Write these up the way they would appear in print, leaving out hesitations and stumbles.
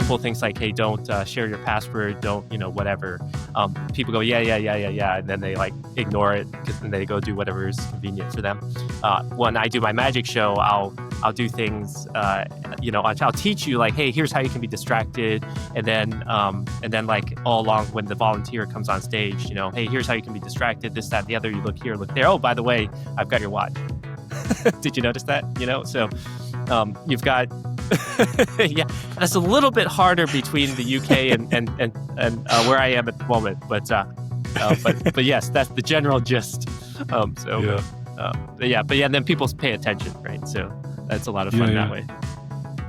simple things like, hey, don't share your password, don't, whatever. People go, yeah. And then they like ignore it because then they go do whatever is convenient for them. When I do my magic show, I'll do things, I'll teach you like, hey, here's how you can be distracted. And then like all along when the volunteer comes on stage, hey, here's how you can be distracted, this, that, the other, you look here, look there. Oh, by the way, I've got your watch. Did you notice that? So you've got, yeah, that's a little bit harder between the UK and where I am at the moment. But yes, that's the general gist. But then people pay attention, right? So that's a lot of fun that way.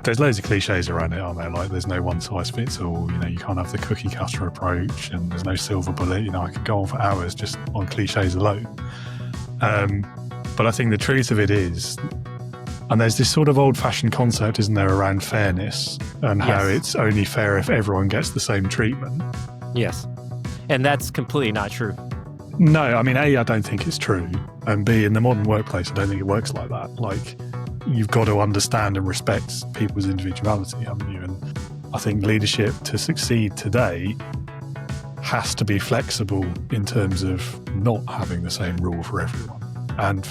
There's loads of cliches around it, aren't there? Like there's no one size fits all, you can't have the cookie cutter approach and there's no silver bullet. I could go on for hours just on cliches alone. But I think the truth of it is, and there's this sort of old-fashioned concept, isn't there, around fairness and how it's only fair if everyone gets the same treatment. Yes. And that's completely not true. No, I mean, A, I don't think it's true. And B, in the modern workplace, I don't think it works like that. Like, you've got to understand and respect people's individuality, haven't you? And I think leadership to succeed today has to be flexible in terms of not having the same rule for everyone. And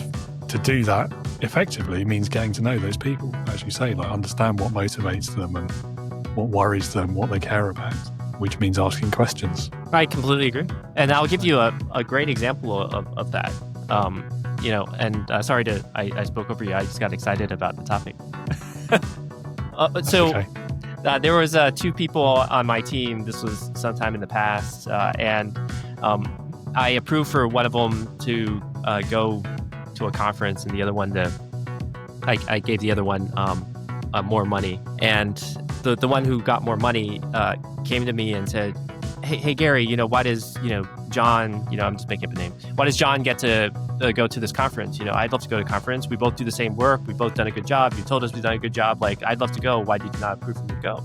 to do that effectively means getting to know those people, as you say, like understand what motivates them and what worries them, what they care about, which means asking questions. I completely agree. And I'll give you a great example of that. Sorry I spoke over you. I just got excited about the topic. There was 2 people on my team. This was sometime in the past. And I approved for one of them to go to a conference and the other one I gave the other one more money. And the one who got more money came to me and said, hey Gary, why does, John, I'm just making up a name. Why does John get to go to this conference? I'd love to go to a conference. We both do the same work. We've both done a good job. You told us we've done a good job. Like, I'd love to go. Why did you not approve for me to go?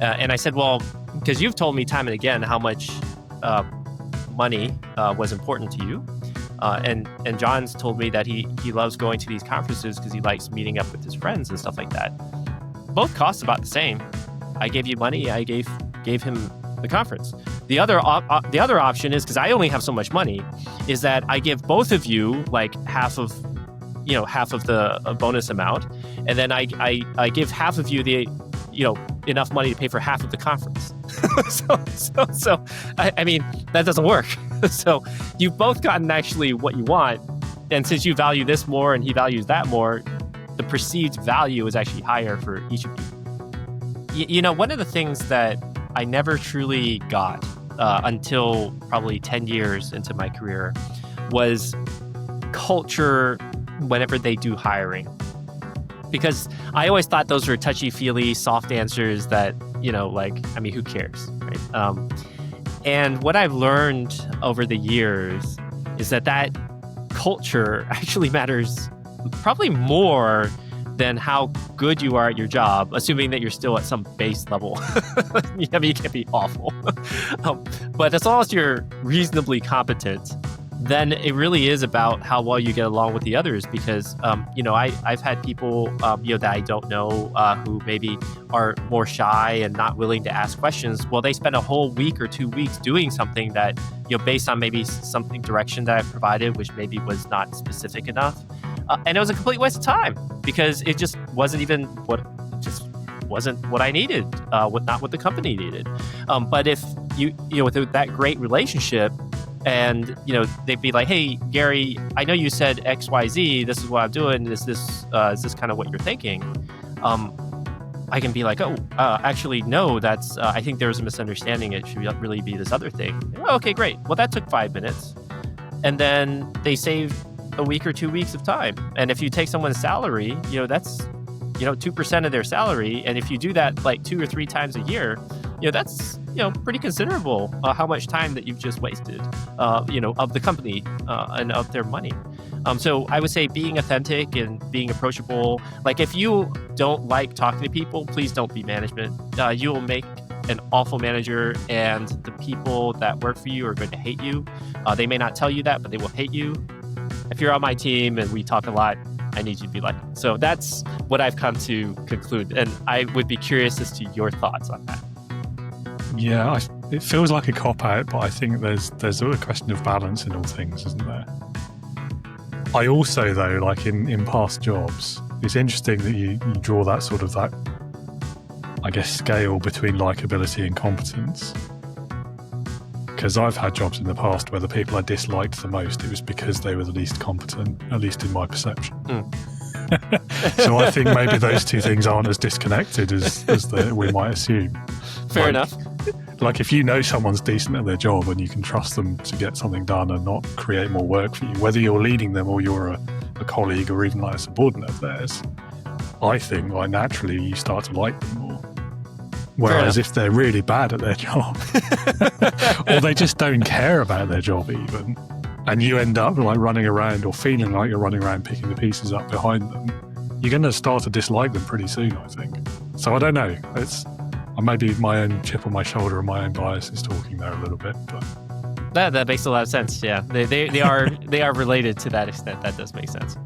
And I said, well, because you've told me time and again how much money was important to you. And John's told me that he loves going to these conferences because he likes meeting up with his friends and stuff like that. Both cost about the same. I gave you money. I gave him the conference. The other option is, because I only have so much money, is that I give both of you like half of the bonus amount, and then I give half of you the enough money to pay for half of the conference. so I mean, that doesn't work. So you've both gotten actually what you want, and since you value this more and he values that more, the perceived value is actually higher for each of you. One of the things that I never truly got until probably 10 years into my career was culture whenever they do hiring. Because I always thought those were touchy-feely, soft answers that, who cares, right? And what I've learned over the years is that culture actually matters probably more than how good you are at your job, assuming that you're still at some base level. You can't be awful. But as long as you're reasonably competent, then it really is about how well you get along with the others. Because, I've had people, that I don't know who maybe are more shy and not willing to ask questions. Well, they spend a whole week or 2 weeks doing something that, based on maybe something direction that I provided, which maybe was not specific enough. And it was a complete waste of time because it just wasn't what I needed, not what the company needed. But if with that great relationship, and they'd be like, hey Gary, I know you said XYZ, this is what I'm doing, is this kind of what you're thinking? I can be like, actually no, that's I think there was a misunderstanding, it should really be this other thing. Oh, okay, great. Well, that took 5 minutes, and then they saved a week or 2 weeks of time. And if you take someone's salary, that's 2% of their salary, and if you do that like 2 or 3 times a year, that's pretty considerable how much time that you've just wasted of the company and of their money. So I would say being authentic and being approachable. Like, if you don't like talking to people, please don't be management. You will make an awful manager, and the people that work for you are going to hate you. They may not tell you that, but they will hate you. If you're on my team and we talk a lot, I need you to be like it. So that's what I've come to conclude. And I would be curious as to your thoughts on that. Yeah, it feels like a cop-out, but I think there's a question of balance in all things, isn't there? I also, though, like in past jobs, it's interesting that you draw that sort of that, I guess, scale between likability and competence. Because I've had jobs in the past where the people I disliked the most, it was because they were the least competent, at least in my perception. So I think maybe those two things aren't as disconnected as we might assume. Fair enough. Like if you know someone's decent at their job and you can trust them to get something done and not create more work for you, whether you're leading them or you're a colleague or even like a subordinate of theirs, I think like naturally you start to like them more. Whereas if they're really bad at their job or they just don't care about their job even, and you end up like running around or feeling like you're running around picking the pieces up behind them, you're going to start to dislike them pretty soon, I think. So I don't know. It's maybe my own chip on my shoulder and my own bias is talking there a little bit, but that makes a lot of sense. Yeah, they are related to that extent. That does make sense.